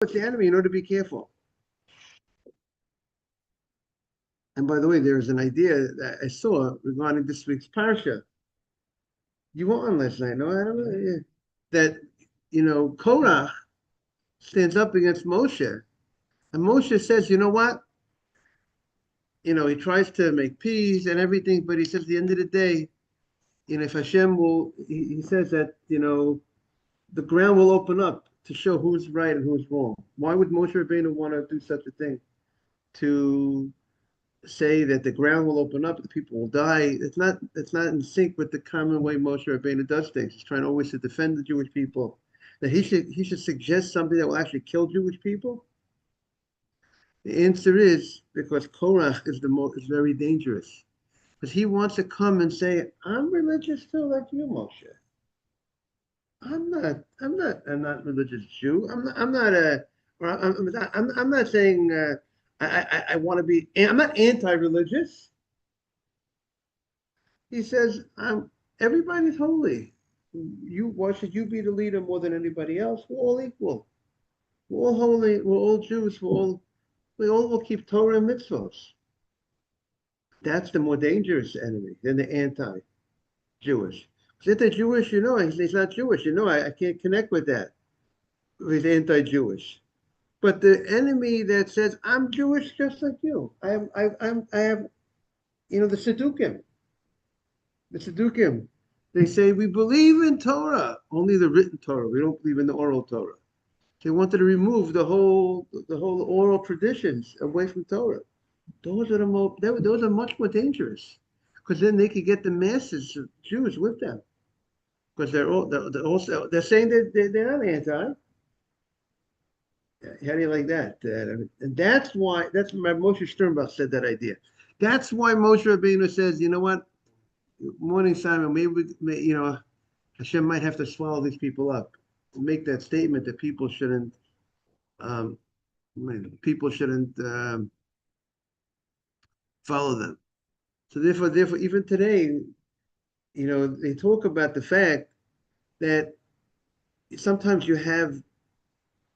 it's the enemy in order to be careful. And by the way, there's an idea that I saw regarding this week's parsha. You were on last night, no? I don't know. Yeah. That, Korach stands up against Moshe. And Moshe says, you know what? He tries to make peace and everything, but he says at the end of the day, if Hashem will, he says that, the ground will open up to show who's right and who's wrong. Why would Moshe Rabbeinu want to do such a thing? To say that the ground will open up, the people will die. It's not in sync with the common way Moshe Rabbeinu does things. He's trying always to defend the Jewish people. That he should suggest something that will actually kill Jewish people. The answer is because Korach is very dangerous. Because he wants to come and say, I'm religious too, like you, Moshe. I'm not a religious Jew. I'm not a, or I'm not saying I want to be, I'm not anti-religious. He says, everybody's holy. Why should you be the leader more than anybody else? We're all equal. We're all holy. We're all Jews. We all will keep Torah and mitzvahs. That's the more dangerous enemy than the anti-Jewish. If they're Jewish, he's not Jewish. I can't connect with that. He's anti-Jewish. But the enemy that says, I'm Jewish just like you. I have, the Saddukim. The Saddukim. They say, we believe in Torah, only the written Torah. We don't believe in the oral Torah. They wanted to remove the whole oral traditions away from Torah. Those are much more dangerous, because then they could get the masses of Jews with them, because they're saying that they're not anti. How do you like that? And that's why Moshe Sternbach said that idea. That's why Moshe Rabbeinu says, you know what, morning Simon, Hashem might have to swallow these people up, make that statement that um, people shouldn't follow them. So therefore, even today, they talk about the fact that sometimes you have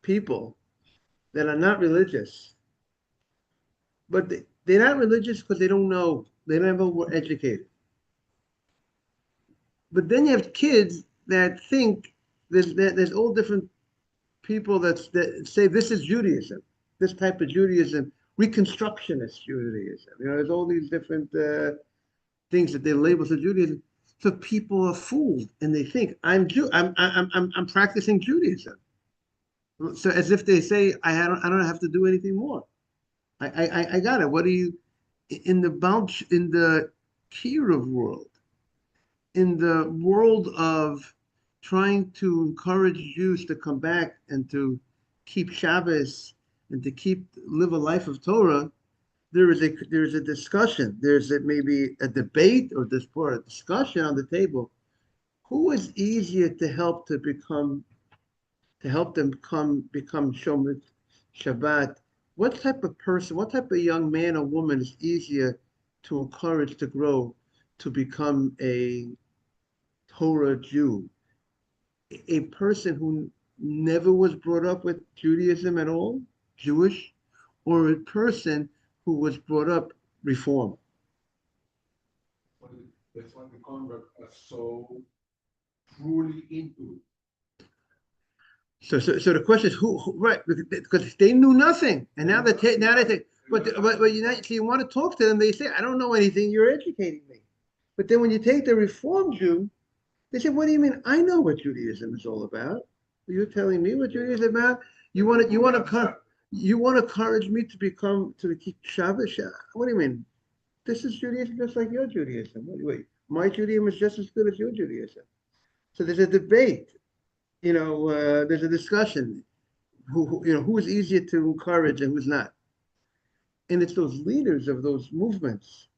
people that are not religious, but they're not religious because they don't know, they never were educated. But then you have kids that think there's all different people that say this is Judaism, this type of Judaism, Reconstructionist Judaism. There's all these different things that they label as Judaism. So people are fooled and they think I'm practicing Judaism. So as if they say I don't have to do anything more. I got it. What do you in the Kirov world, in the world of trying to encourage Jews to come back and to keep Shabbos and to live a life of Torah, there is a discussion. Maybe a debate or a discussion on the table. Who is easier to help them become Shomer Shabbat? What type of person, what type of young man or woman is easier to encourage to grow to become a Torah Jew? A person who never was brought up with Judaism at all, Jewish, or a person who was brought up Reform? That's why the converts are so truly into it. So the question is right, because they knew nothing, and now they think, but you want to talk to them, they say, I don't know anything, you're educating me. But then when you take the Reform Jew, they say, what do you mean? I know what Judaism is all about. You're telling me what Judaism is about? You want to encourage me to keep Shabbos? What do you mean? This is Judaism just like your Judaism. Wait, my Judaism is just as good as your Judaism. So there's a debate. There's a discussion. Who is easier to encourage and who's not? And it's those leaders of those movements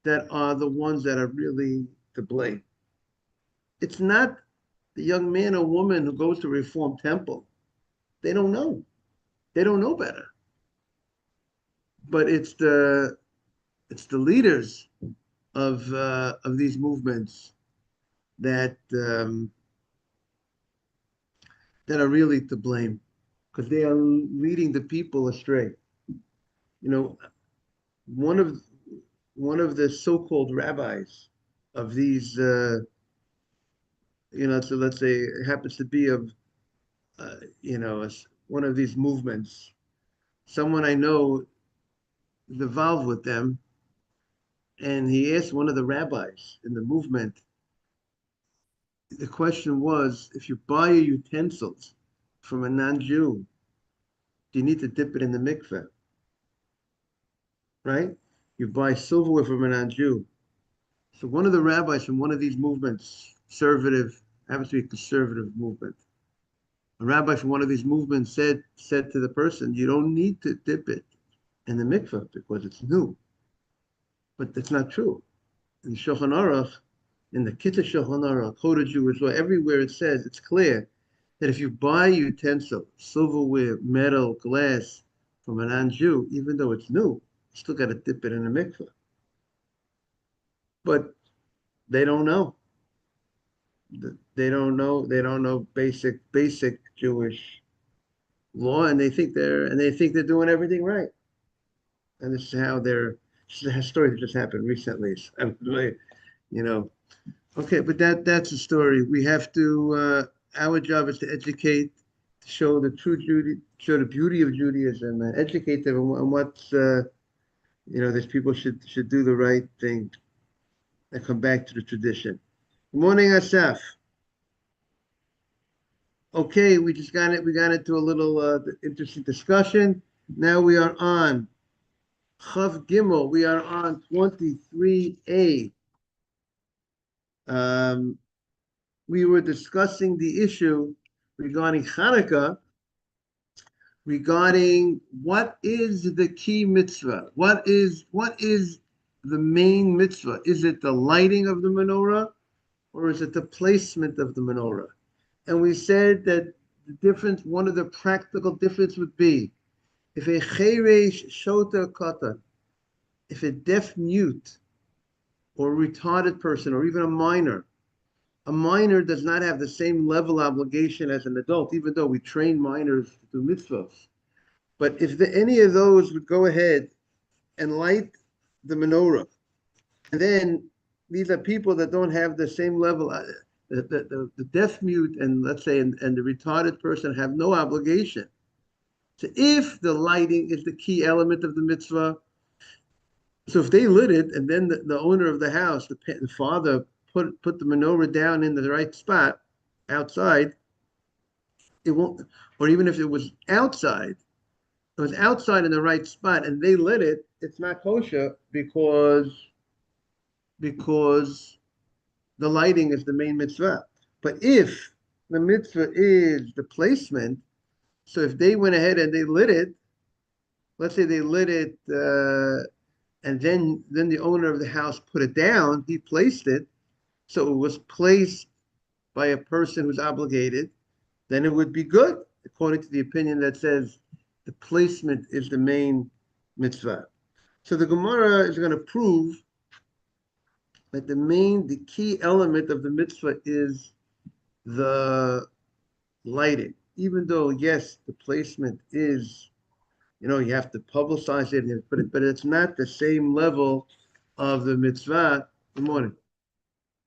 that are the ones that are really to blame. It's not the young man or woman who goes to Reform Temple. They don't know. They don't know better. But it's the leaders of these movements that that are really to blame. because they are leading the people astray. You know, one of one of the so-called rabbis of these, so let's say it happens to be of, one of these movements. Someone I know is involved with them, and he asked one of the rabbis in the movement. The question was, if you buy your utensils from a non-Jew, do you need to dip it in the mikveh? Right? You buy silverware from a non-Jew. So one of the rabbis from one of these movements, conservative, happens to be a conservative movement. A rabbi from one of these movements said to the person, you don't need to dip it in the mikveh because it's new. But that's not true. In the Shulchan Aruch, in the Kitta Shulchan Aruch, Code of Jewish Law, everywhere it says, it's clear that if you buy utensil, silverware, metal, glass from a non-Jew, even though it's new, you still got to dip it in a mikveh. But they don't know. They don't know basic Jewish law, and they think they're doing everything right. And this is a story that just happened recently. So I'm really, you know, okay, but that's a story. We have to our job is to educate, to show the true Judy, show the beauty of Judaism, and educate them on what's these people should do the right thing and come back to the tradition. Good morning, Asaf. Okay, we just got it. We got into a little interesting discussion. Now we are on Chav Gimel. We are on 23a. We were discussing the issue regarding Hanukkah, regarding what is the key mitzvah? What is the main mitzvah? Is it the lighting of the menorah, or is it the placement of the menorah? And we said that one of the practical difference would be if a cheresh shota katan, if a deaf mute or retarded person or even a minor does not have the same level obligation as an adult, even though we train minors to do mitzvahs. But if any of those would go ahead and light the menorah, and then these are people that don't have the same level, the deaf mute and let's say and the retarded person have no obligation. So if the lighting is the key element of the mitzvah, so if they lit it and then the owner of the house, the father, put the menorah down in the right spot outside, it won't, or even if it was outside, it was outside in the right spot and they lit it, it's not kosher because the lighting is the main mitzvah. But if the mitzvah is the placement, so if they went ahead and they lit it, let's say they lit it, and then the owner of the house put it down, he placed it, so it was placed by a person who's obligated, then it would be good, according to the opinion that says the placement is the main mitzvah. So the Gemara is going to prove that the key element of the mitzvah is the lighting. Even though, yes, the placement is, you have to publicize it, but it's not the same level of the mitzvah. Good morning.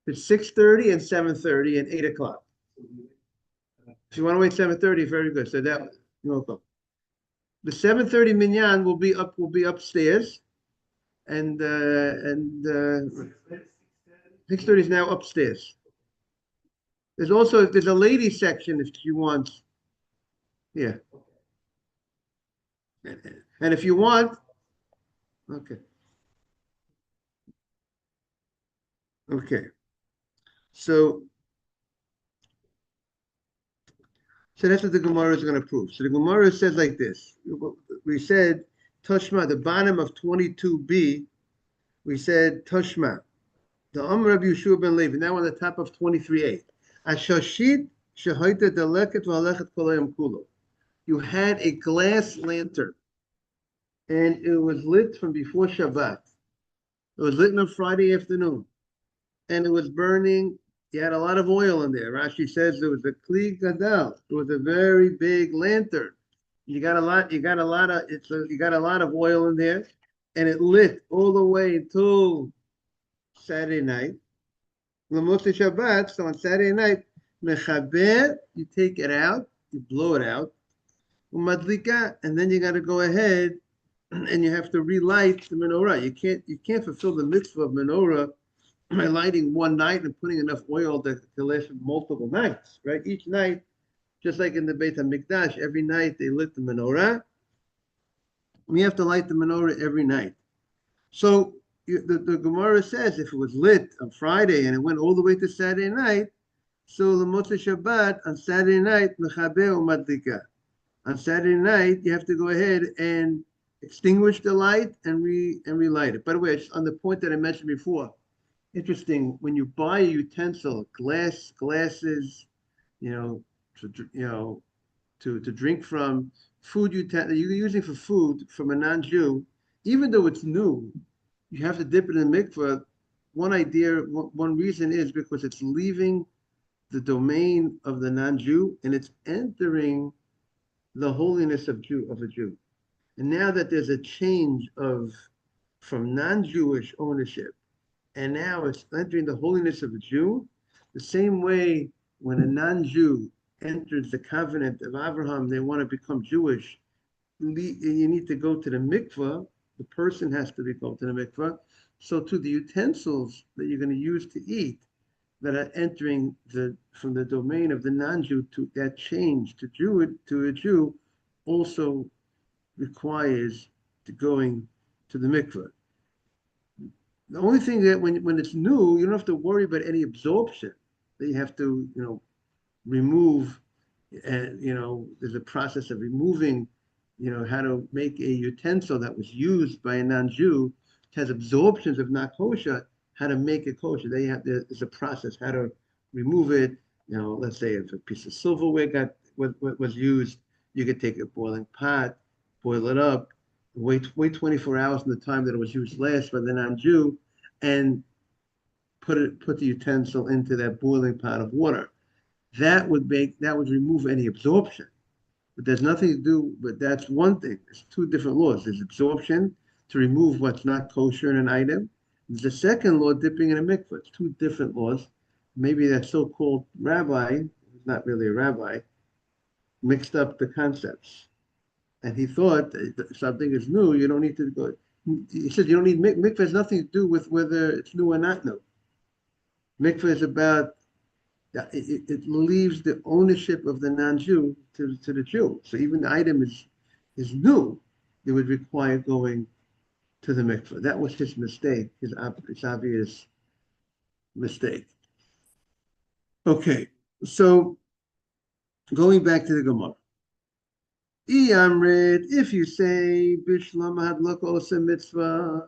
It's 6:30 and 7:30 and 8 o'clock. If you want to wait 7:30, very good. So that you're welcome. The 7:30 minyan will be upstairs, and 6:30 is now upstairs. There's a ladies section if you want. Yeah. And if you want, okay. Okay. So that's what the Gemara is going to prove. So the Gemara says like this. We said Toshma, the bottom of 22b, we said Toshma. The Amr Rabbi Yeshua ben Levi, now on the top of 23a. Ashashit shehoita deleket v'alechet kolayim kulo. You had a glass lantern, and it was lit from before Shabbat. It was lit on a Friday afternoon, and it was burning. You had a lot of oil in there. Rashi says there was a kli gadol. It was a very big lantern. you got a lot of oil in there, and it lit all the way until Saturday night. Lamotzi Shabbat, so on Saturday night, mechaber, you take it out, you blow it out, umadlika, and then you got to go ahead and you have to relight the menorah. You can't fulfill the mitzvah of menorah by lighting one night and putting enough oil to last multiple nights, right? Each night, just like in the Beit HaMikdash, every night they lit the menorah. We have to light the menorah every night. So the Gemara says if it was lit on Friday and it went all the way to Saturday night, so the Motzei Shabbat on Saturday night, mechaber umadlika. On Saturday night, you have to go ahead and extinguish the light and relight it. By the way, on the point that I mentioned before, interesting, when you buy a utensil, glasses, you know, to drink from, food utensil you're using for food from a non-Jew, even though it's new, you have to dip it in the mikveh. One reason is because it's leaving the domain of the non-Jew and it's entering the holiness of a Jew. And now that there's a change from non-Jewish ownership, and now it's entering the holiness of a Jew, the same way when a non-Jew enters the covenant of Abraham, they want to become Jewish, you need to go to the mikveh, the person has to go to the mikveh. So to the utensils that you're going to use to eat that are entering from the domain of the non-Jew, to that change to a Jew also requires going to the mikveh. The only thing that when it's new, you don't have to worry about any absorption that you have to, remove. And, there's a process of removing, how to make a utensil that was used by a non-Jew, has absorptions of not kosher, how to make it kosher. There's a process how to remove it. Let's say if a piece of silverware was used, you could take a boiling pot, boil it up, wait 24 hours from the time that it was used last by the non-Jew, and put the utensil into that boiling pot of water. That would remove any absorption. But there's nothing to do, but that's one thing. There's two different laws. There's absorption to remove what's not kosher in an item. There's a second law, dipping in a mikveh. It's two different laws. Maybe that so-called rabbi, not really a rabbi, mixed up the concepts. And he thought that something is new, you don't need to go. He said you don't need mikveh has nothing to do with whether it's new or not new. Mikveh is about it leaves the ownership of the non-Jew to the Jew. So even the item is new, it would require going to the mikveh. That was his mistake, his obvious mistake. Okay, so going back to the Gemara. If you say Bishlam Hadlok mitzvah,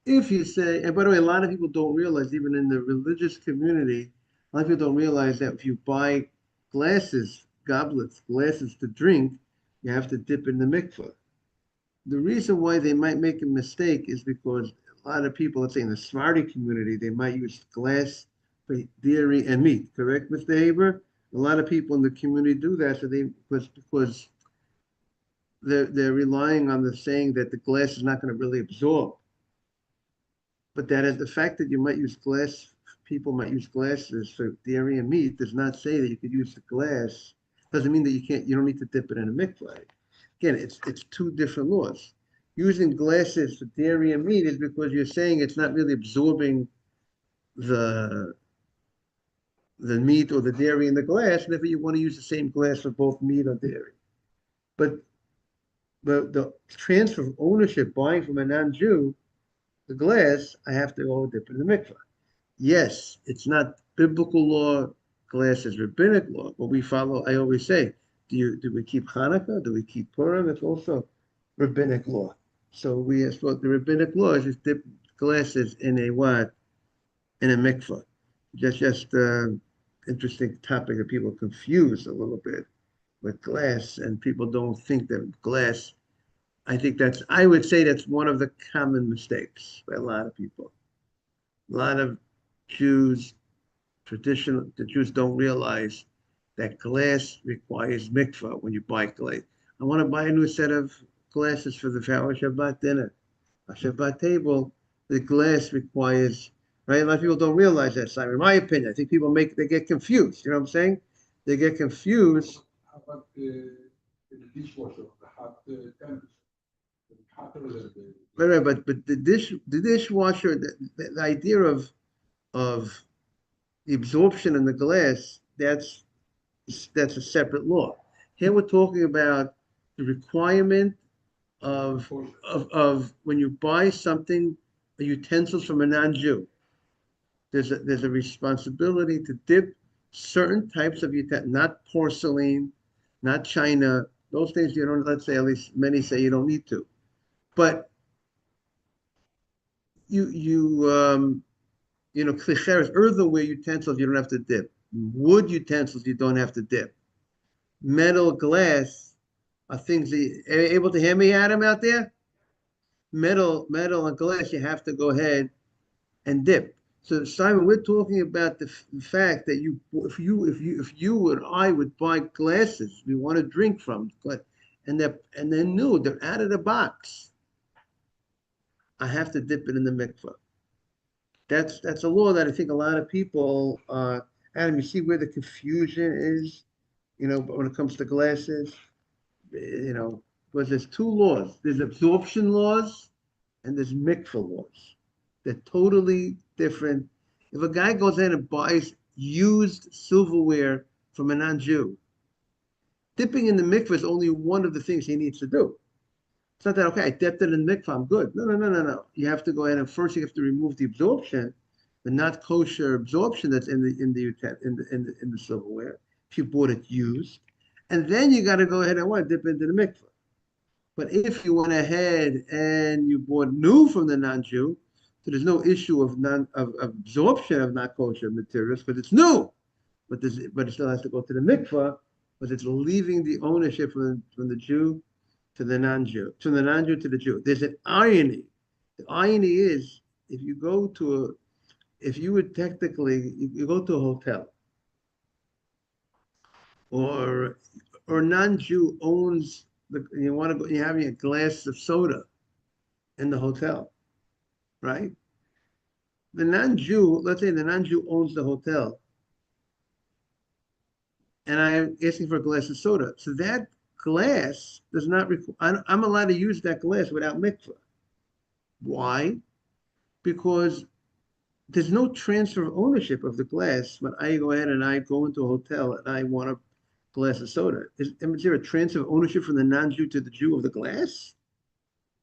if you say, and by the way, a lot of people don't realize, even in the religious community, a lot of people don't realize that if you buy glasses to drink, you have to dip in the mikveh. The reason why they might make a mistake is because a lot of people, let's say in the Sephardi community, they might use glass for dairy and meat. Correct, Mr. Haber? A lot of people in the community do that, so because they're relying on the saying that the glass is not going to really absorb. But that is the fact that people might use glasses for dairy and meat does not say that you could use the glass. Doesn't mean that you don't need to dip it in a mikveh. Again, it's two different laws. Using glasses for dairy and meat is because you're saying it's not really absorbing the meat or the dairy in the glass, and therefore you want to use the same glass for both meat or dairy. But the transfer of ownership, buying from a non-Jew, the glass, I have to go dip in the mikveh. Yes, it's not biblical law. Glass is rabbinic law. But we follow. I always say, do we keep Hanukkah? Do we keep Purim? It's also rabbinic law. So the rabbinic law is just dip glasses in a what? In a mikveh. Just interesting topic that people confuse a little bit with glass, and people don't think that glass. I would say that's one of the common mistakes by a lot of people. A lot of Jews, the Jews don't realize that glass requires mikvah when you buy glass. I want to buy a new set of glasses for the our Shabbat dinner. A Shabbat table, the glass requires, right? A lot of people don't realize that, Simon. In my opinion, I think they get confused. You know what I'm saying? They get confused. How about the dishwasher, the hot temperature, the hotter the Right, but the dishwasher, the idea of the absorption in the glass, that's a separate law. Here we're talking about the requirement of kosher. of when you buy something, a utensils from a non-Jew. There's a responsibility to dip certain types of utensils, not porcelain, not china. Those things you don't. Let's say at least many say you don't need to. But klicheres, earthenware utensils you don't have to dip. Wood utensils you don't have to dip. Metal, glass are things that able to hear me, Adam, out there. Metal, and glass you have to go ahead and dip. So Simon, we're talking about the fact that if you and I would buy glasses we want to drink from, and they're new, they're out of the box. I have to dip it in the mikvah. That's a law that I think a lot of people. Adam, you see where the confusion is, when it comes to glasses, because there's two laws. There's absorption laws and there's mikvah laws. They're totally different. If a guy goes in and buys used silverware from a non-Jew, dipping in the mikvah is only one of the things he needs to do. It's not that, okay, I dipped it in the mikvah, I'm good. No, no, no, no, no. You have to go ahead and first you have to remove the absorption, the not kosher absorption that's in the silverware, if you bought it used. And then you got to go ahead and dip into the mikvah. But if you went ahead and you bought new from the non-Jew, so there's no issue of absorption of not kosher materials because it's new, but it still has to go to the mikvah because it's leaving the ownership from the Jew to the non-Jew, to the Jew. There's an irony. The irony is if you would technically you go to a hotel or non-Jew owns you want to go, you're having a glass of soda in the hotel, right? The non-Jew, let's say the non-Jew owns the hotel, and I'm asking for a glass of soda. So that glass does not require, I'm allowed to use that glass without mikvah. Why? Because there's no transfer of ownership of the glass when I go ahead and I go into a hotel and I want a glass of soda. Is there a transfer of ownership from the non-Jew to the Jew of the glass?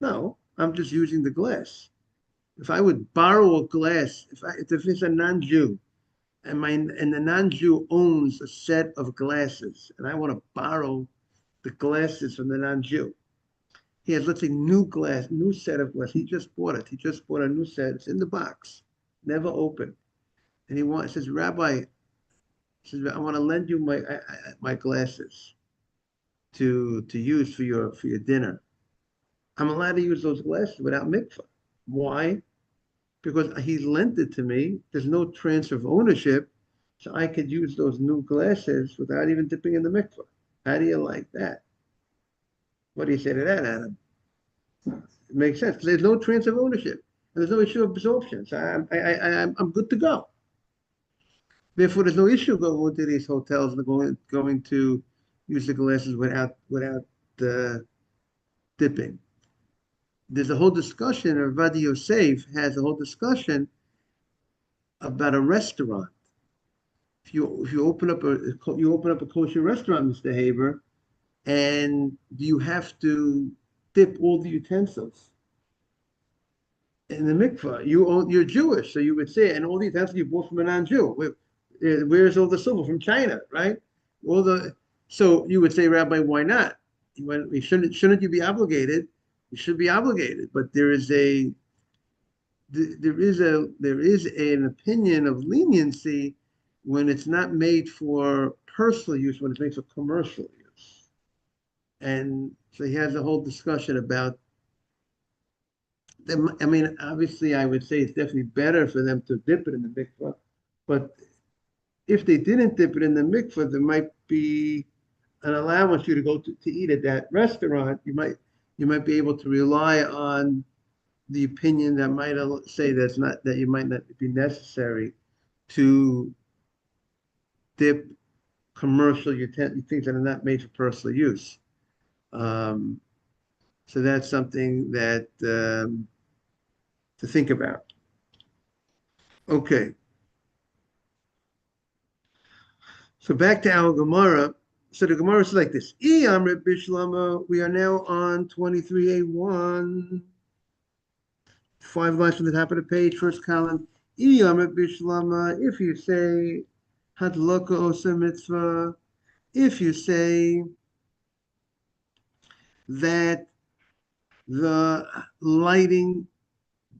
No, I'm just using the glass. If I would borrow a glass, if it's a non-Jew and the non-Jew owns a set of glasses, and I want to borrow the glasses from the non-Jew, he has, let's say, new set of glasses. He just bought it. He just bought a new set. It's in the box, never opened. And says, Rabbi, I want to lend you my glasses to use for your dinner. I'm allowed to use those glasses without mikvah. Why? Because he lent it to me. There's no transfer of ownership, so I could use those new glasses without even dipping in the mikvah. How do you like that? What do you say to that, Adam? It makes sense. There's no transfer of ownership, and there's no issue of absorption. So I'm good to go. Therefore, there's no issue going to these hotels and going to use the glasses without the dipping. There's a whole discussion, or Vadi Yosef has a whole discussion about a restaurant. If you open up a kosher restaurant, Mr. Haber, and you have to dip all the utensils in the mikvah. You're Jewish, so you would say, and all the utensils you bought from a non-Jew. Where's all the silver from China, right? So you would say, Rabbi, why not? Shouldn't you be obligated? You should be obligated, but there is an opinion of leniency when it's not made for personal use, when it's made for commercial use. And so he has a whole discussion about them. I mean, obviously, I would say it's definitely better for them to dip it in the mikvah, but if they didn't dip it in the mikvah, there might be an allowance you to go to eat at that restaurant, you might be able to rely on the opinion that might say that's not that you might not be necessary to dip commercial things that are not made for personal use. Um, so that's something that to think about. Okay, so back to our Gemara. So the Gemara is like this. We are now on 23a1, 5 lines from the top of the page, first column. If you say Hadlaka Osa Mitzvah, if you say that the lighting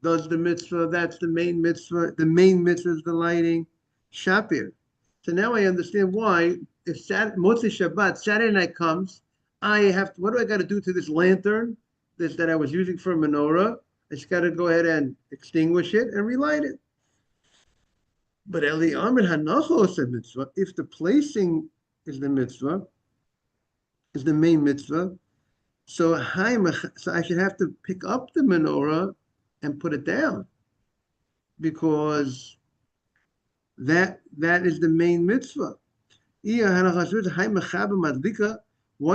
does the mitzvah, that's the main mitzvah. The main mitzvah is the lighting. Shapir. So now I understand why if Motzei Shabbat, Saturday night comes, I have to, what do I got to do to this lantern that I was using for a menorah? I just got to go ahead and extinguish it and relight it. But Eli Amr Hanachos mitzvah, if the placing is the mitzvah, is the main mitzvah, so I should have to pick up the menorah and put it down because that is the main mitzvah. Why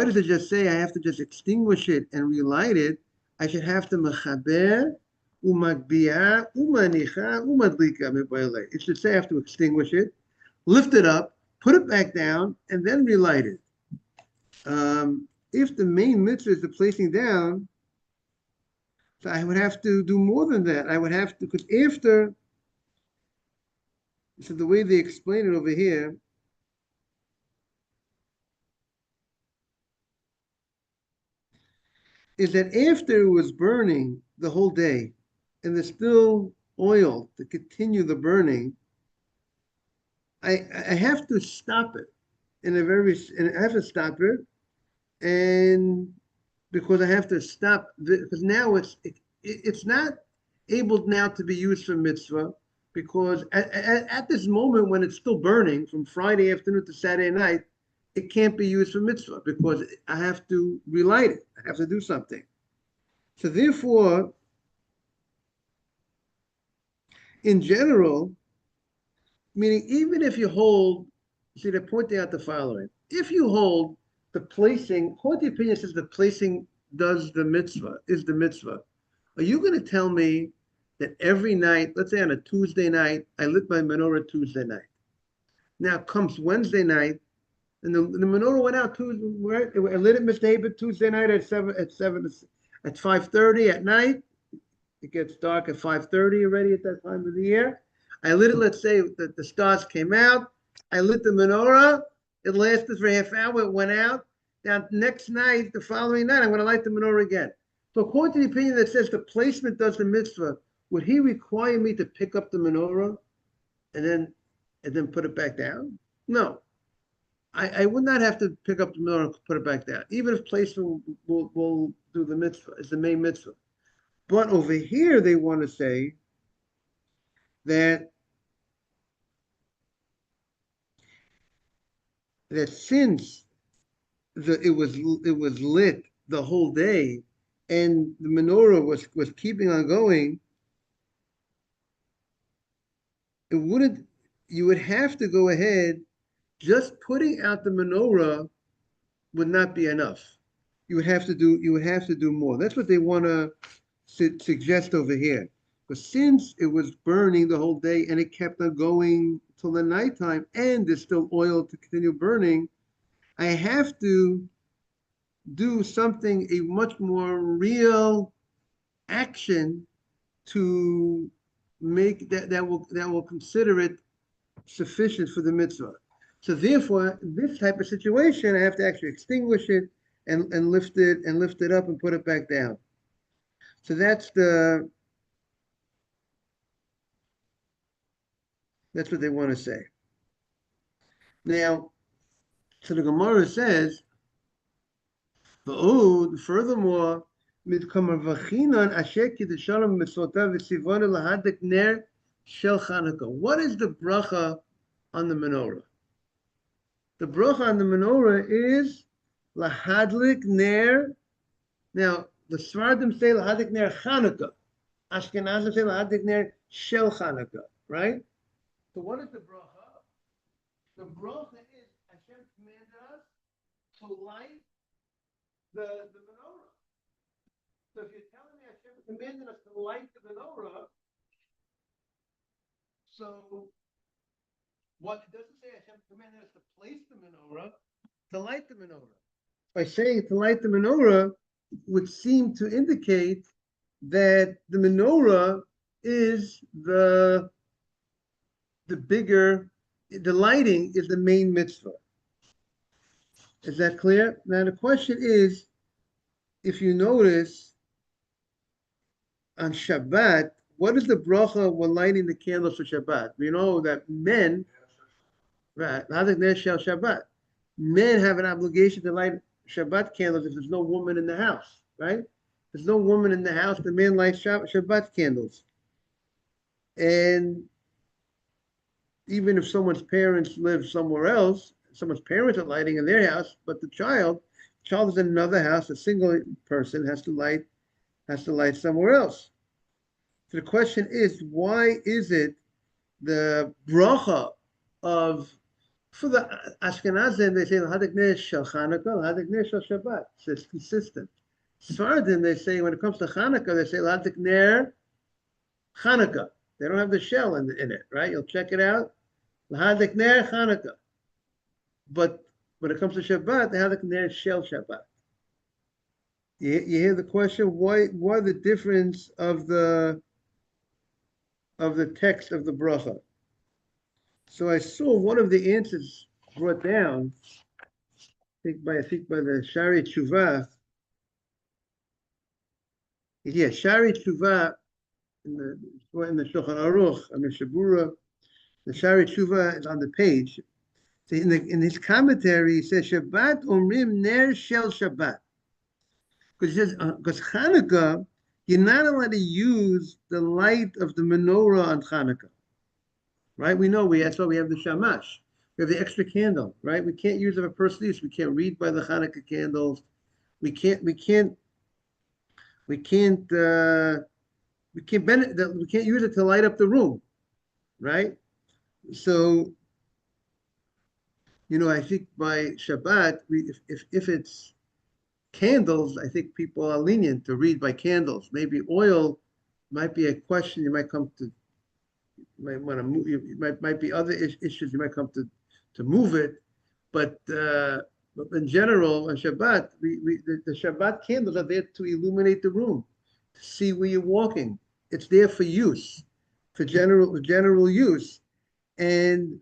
does it just say I have to just extinguish it and relight it? I should have to mechaber umagbiah umanicha umadlika. It should say I have to extinguish it, lift it up, put it back down, and then relight it. If the main mitzvah is the placing down, so I would have to do more than that. I would have to, because after, so the way they explain it over here, is that after it was burning the whole day, and there's still oil to continue the burning, I have to stop it and I have to stop it, and because I have to stop because now it's not able now to be used for mitzvah because at this moment when it's still burning from Friday afternoon to Saturday night, it can't be used for mitzvah because I have to relight it. I have to do something. So therefore, in general, meaning even if you hold, see, they're pointing out the following. If you hold the placing, what the opinion says the placing does the mitzvah, is the mitzvah. Are you going to tell me that every night, let's say on a Tuesday night, I lit my menorah Tuesday night. Now comes Wednesday night, and the menorah went out Tuesday. I lit it, Mr. Haber, Tuesday night at 5:30 at night. It gets dark at 5:30 already at that time of the year. I lit it, let's say that the stars came out. I lit the menorah. It lasted for a half hour. It went out. Now, next night, the following night, I'm going to light the menorah again. So according to the opinion that says the placement does the mitzvah, would he require me to pick up the menorah and then put it back down? No. I would not have to pick up the menorah and put it back down, even if placement will do the mitzvah, it's the main mitzvah. But over here, they want to say that since it was lit the whole day, and the menorah was keeping on going, you would have to go ahead. Just putting out the menorah would not be enough. You would have to do more. That's what they want to suggest over here. But since it was burning the whole day and it kept on going till the nighttime, and there's still oil to continue burning, I have to do something, a much more real action to make that will consider it sufficient for the mitzvah. So therefore, in this type of situation, I have to actually extinguish it and lift it up and put it back down. So that's what they want to say. Now, so the Gemara says, furthermore, what is the bracha on the menorah? The bracha on the menorah is lahadlik ner. Now the Sfardim say lahadlik ner Chanukah. Ashkenazim say lahadlik ner shel Chanukah. Right. So what is the bracha? The bracha is Hashem commanded us to light the menorah. So if you're telling me Hashem commanded us to light the menorah, so what it doesn't say Hashem commanded us to place the menorah, to light the menorah. By saying to light the menorah would seem to indicate that the menorah is the bigger, the lighting is the main mitzvah. Is that clear? Now the question is, if you notice on Shabbat, what is the bracha when lighting the candles for Shabbat? We know that men, right, Shabbat, men have an obligation to light Shabbat candles if there's no woman in the house, right? If there's no woman in the house, the man lights Shabbat candles. And even if someone's parents live somewhere else, someone's parents are lighting in their house, but the child is in another house, a single person has to light somewhere else. So the question is, why is it the bracha of, for the Ashkenazim, they say Hadik Ner Shel Chanukah, Hadik Ner Shel Shabbat. So it's consistent. Sfardim, they say when it comes to Chanukah, they say Hadik Ner Chanukah. They don't have the shell in it, right? You'll check it out. Hadik Ner Chanukah. But when it comes to Shabbat, the Hadik Ner Shel Shabbat. You hear the question? Why the difference of the text of the bracha? So I saw one of the answers brought down, I think by the Shari Tshuva. Yeah, Shari Tshuva in the Shulchan Aruch, I mean Shabura, the Shari Tshuva is on the page. So in his commentary, he says Shabbat Omrim Ner Shel Shabbat, because he says because Chanukah, you're not allowed to use the light of the menorah on Chanukah. Right? We know that's why we have the shamash. We have the extra candle, right? We can't use it for personal use. We can't read by the Hanukkah candles. We can't use it to light up the room, right? So, I think by Shabbat, if it's candles, I think people are lenient to read by candles. Maybe oil might be a question you might come to. You might want to move. Might be other issues you might come to move it, but in general on Shabbat, the Shabbat candles are there to illuminate the room, to see where you're walking. It's there for use, for general use. And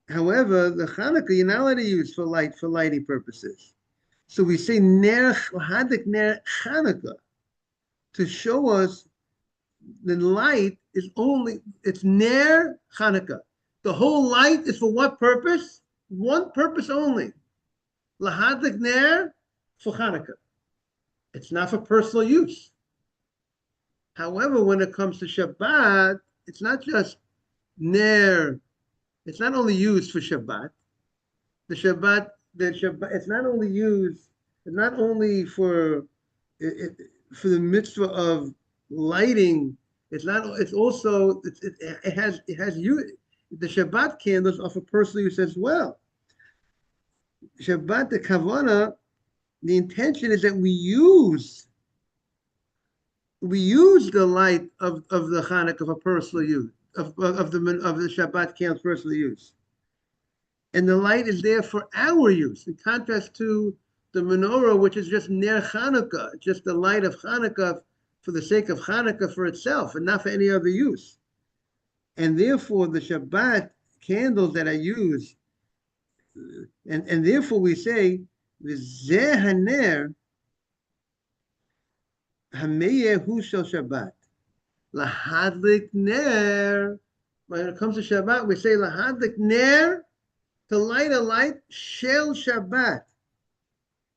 however, the Hanukkah you're not allowed to use for lighting purposes. So we say ner hadik ner Hanukkah to show us the light is it's ner Hanukkah. The whole light is for what purpose? One purpose only. Lahadik ner for Hanukkah. It's not for personal use. However, when it comes to Shabbat, it's not just ner. It's not only used for Shabbat. It's not only used. It's not only for the mitzvah of lighting. It has the Shabbat candles are for personal use as well. Shabbat, the kavanah, the intention is that we use the light of the Hanukkah for personal use, of the Shabbat candles for personal use. And the light is there for our use, in contrast to the menorah, which is just ner Hanukkah, just the light of Hanukkah for the sake of Hanukkah for itself and not for any other use. And therefore, the Shabbat candles that are used, and therefore we say, V'zeh haner hameyeh hu shel Shabbat. Lahadlik ner. When it comes to Shabbat, we say lahadlik ner, to light a light, shel Shabbat.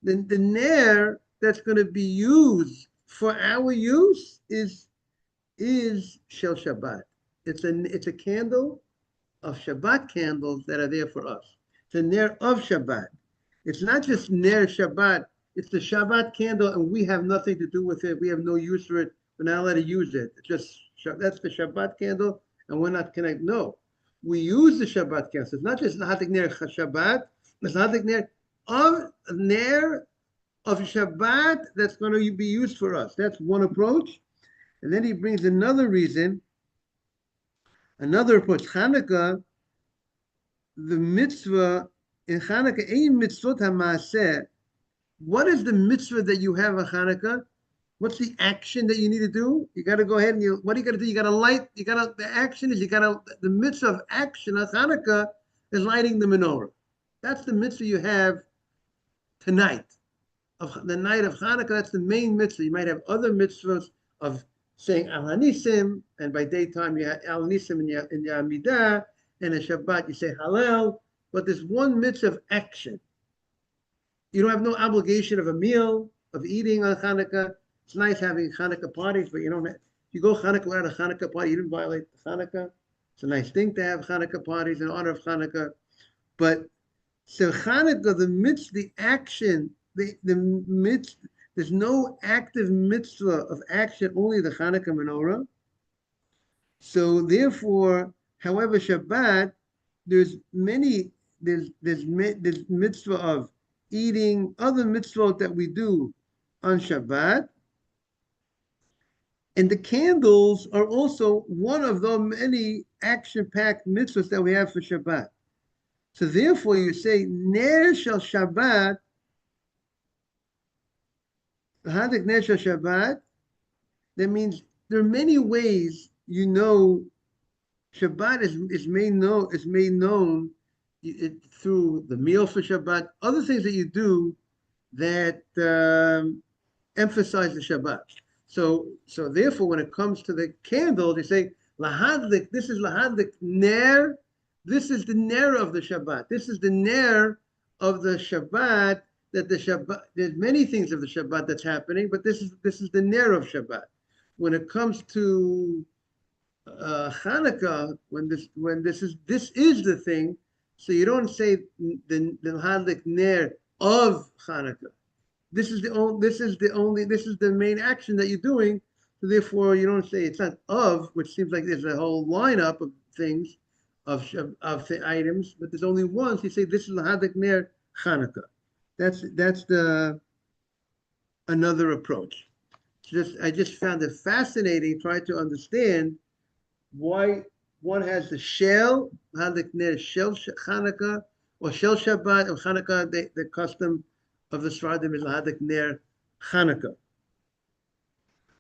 The ner that's going to be used for our use is shel Shabbat. It's a candle of Shabbat candles that are there for us. It's a ner of Shabbat. It's not just Ner Shabbat, it's the Shabbat candle, and we have nothing to do with it. We have no use for it. We're not allowed to use it. It's just that's the Shabbat candle, and we're not connected. No, we use the Shabbat candle. So it's not just Lahadik Ner Shabbat, it's Lahadik Ner of Shabbat that's going to be used for us. That's one approach. And then he brings another reason, another approach. Hanukkah, the mitzvah in Hanukkah, ein mitzvot ha'maaseh. What is the mitzvah that you have on Hanukkah? What's the action that you need to do? You got to go ahead and what are you going to do? You got to light, the action is the mitzvah of action on Hanukkah is lighting the menorah. That's the mitzvah you have tonight. Of the night of Hanukkah, that's the main mitzvah. You might have other mitzvahs of saying Al Hanisim, and by daytime you have Al Hanisim in your Amidah, and in Shabbat you say Hallel, but there's one mitzvah of action. You don't have no obligation of a meal, of eating on Hanukkah. It's nice having Hanukkah parties, but you don't have, if you go Hanukkah without a Hanukkah party, you didn't violate Hanukkah. It's a nice thing to have Hanukkah parties in honor of Hanukkah. But so Hanukkah, the mitzvah, the action, the mitzvah, there's no active mitzvah of action, only the Hanukkah menorah. So therefore, however, Shabbat, there's mitzvah of eating, other mitzvot that we do on Shabbat. And the candles are also one of the many action-packed mitzvahs that we have for Shabbat. So therefore, you say, Ner Shel Shabbat, Hadik Ner Shel Shabbat, that means there are many ways you know Shabbat is made known through the meal for Shabbat, other things that you do that emphasize the Shabbat. So therefore, when it comes to the candles, you say lahadlik. This is lahadlik ner. This is the ner of the Shabbat. This is the ner of the Shabbat. That the Shabbat. There's many things of the Shabbat that's happening, but this is the ner of Shabbat. When it comes to Hanukkah, when this is the thing. So you don't say the lahadlik ner of Hanukkah. This is the main action that you're doing. So therefore, you don't say it's not of, which seems like there's a whole lineup of things, of items, but there's only one. So you say this is Lahadik Ner Chanukah. That's the another approach. I just found it fascinating trying to understand why one has the shell Lahadik Ner Shel Chanukah or Shel Shabbat or Chanukah, the custom of the Sfardim is Lahadik Ner Chanukah.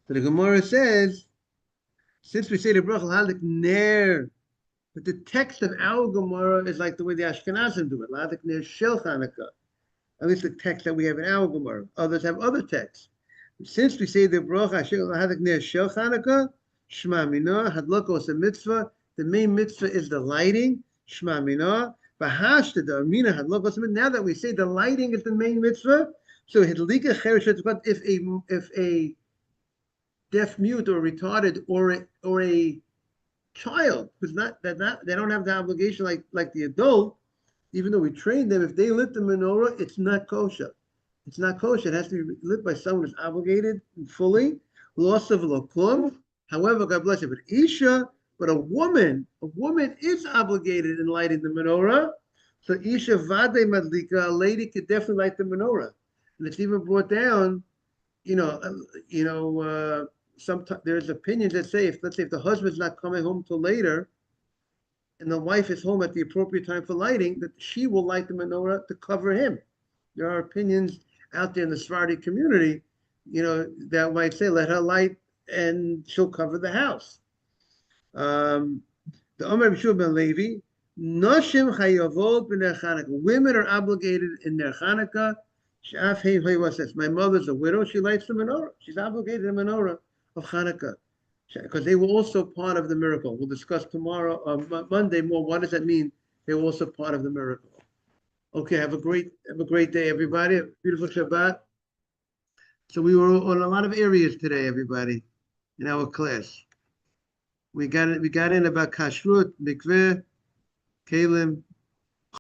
So the Gemara says, since we say the bracha Lahadik Ner, but the text of our Gemara is like the way the Ashkenazim do it, Lahadik Ner Shel Chanukah. At least the text that we have in our Gemara. Others have other texts. Since we say the bracha Lahadik Ner Shel Chanukah, Shema Minah, Hadlokos a mitzvah, the main mitzvah is the lighting, Shema Minah. Now that we say the lighting is the main mitzvah, so if a deaf mute or retarded or a child who's they don't have the obligation like the adult, even though we train them, if they lit the menorah, it's not kosher. It's not kosher. It has to be lit by someone who's obligated fully. Loss of lokum. However, God bless you, but Isha. But a woman is obligated in lighting the menorah. So Isha Vade Madlika, a lady could definitely light the menorah. And it's even brought down, sometimes there's opinions that say let's say if the husband's not coming home till later and the wife is home at the appropriate time for lighting, that she will light the menorah to cover him. There are opinions out there in the Sephardi community, that might say let her light and she'll cover the house. The Omer B'Shua ben Levi, Noshim Chayavot b'ner Chanukah. Women are obligated in their Chanukah. Sh'af Hei Hoiwa says, my mother's a widow. She lights the menorah. She's obligated in the menorah of Chanukah because they were also part of the miracle. We'll discuss tomorrow, Monday more. What does that mean? They were also part of the miracle. Okay, have a great day, everybody. Beautiful Shabbat. So we were on a lot of areas today, everybody, in our class. We got in about kashrut, mikveh, kalim,